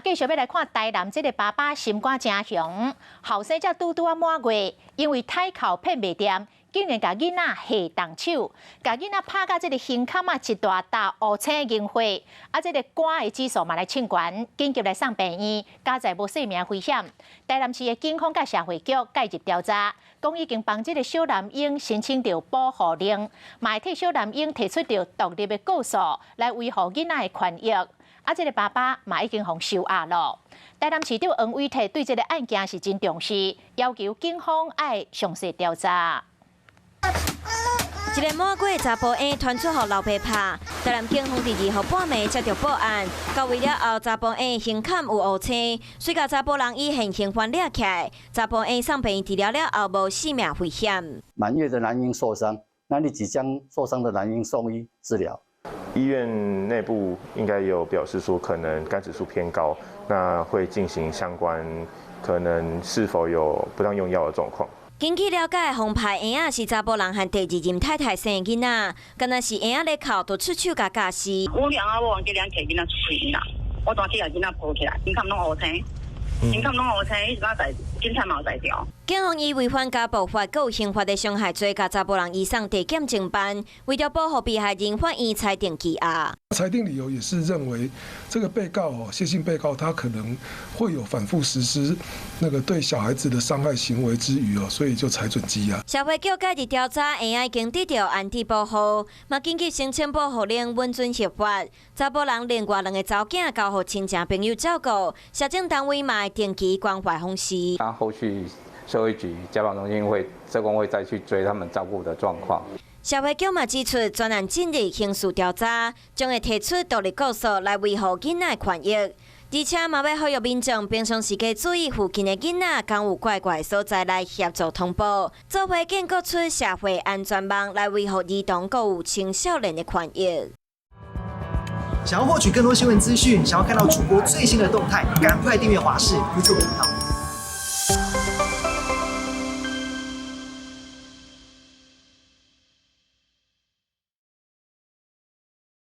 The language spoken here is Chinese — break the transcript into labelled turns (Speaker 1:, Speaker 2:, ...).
Speaker 1: 继续要来看台南这个爸爸心肝真雄，后生才拄啊满月，因为太靠骗袂掂，竟然甲囡仔下动手，甲囡仔拍到这个胸坎一大沓乌青硬化，这个肝的指数嘛来称悬，紧急来送病院，加在无生命危险。台南市的警方甲社会局介入调查，讲已经帮这个小男婴申请到保护令，嘛会替小男婴提出到独立的告诉，来维护囡仔的权益。这个爸爸嘛已经互收押了。台南市长黄伟綽对这个案件是真重视，要求警方爱详细调查。
Speaker 2: 一个满月查甫婴传出予老爸拍，台南警方第2号半暝接到报案，到位了后，查甫婴胸坎有乌青，随甲查甫人以现行犯抓起来，查甫婴送病院治疗了后无生命危险。
Speaker 3: 满月的男婴受伤，那立即将受伤的男婴送医治疗。
Speaker 4: 医院内部应该有表示说，可能肝指数偏高，那会进行相关可能是否有不当用药的状况。
Speaker 2: 根据了解，红牌婴仔是查甫人和第2任太太生的囡仔，敢若是婴仔咧哭，就出手甲架死。
Speaker 5: 我两我忘记两摕囡仔出去啦，我当时把囡仔抱起来，胸坎拢乌青，胸坎拢乌青，伊哪在警察嘛有在调。
Speaker 2: 警方以违反家暴法、佮有刑罚的伤害罪，甲查甫人移送地检侦办，为了保护被害人，法院裁定羁押。
Speaker 6: 裁定理由也是认为，这个被告谢姓被告他可能会有反复实施那个对小孩子的伤害行为之余所以就裁准羁押。
Speaker 2: 社会局介入调查，婴仔已经得到安置保护，嘛紧急申请保护令，稳准合法。查甫人另外2个查囝交予亲戚朋友照顾，社政单位嘛会定期关怀访视。
Speaker 7: 那后续社会局、家访中心社工会再去追他们照顾的状况。
Speaker 2: 社会局嘛指出，专案进入刑事调查，将会提出独立告诉来维护囡仔权益，而且嘛要呼吁民众平常时加注意附近的囡仔敢有怪怪的所在来协助通报，做伙建构出社会安全网来维护儿童佮有青少年的权益。
Speaker 8: 想要获取更多新闻资讯，想要看到主播最新的动态，赶快订阅华视 YouTube 频道。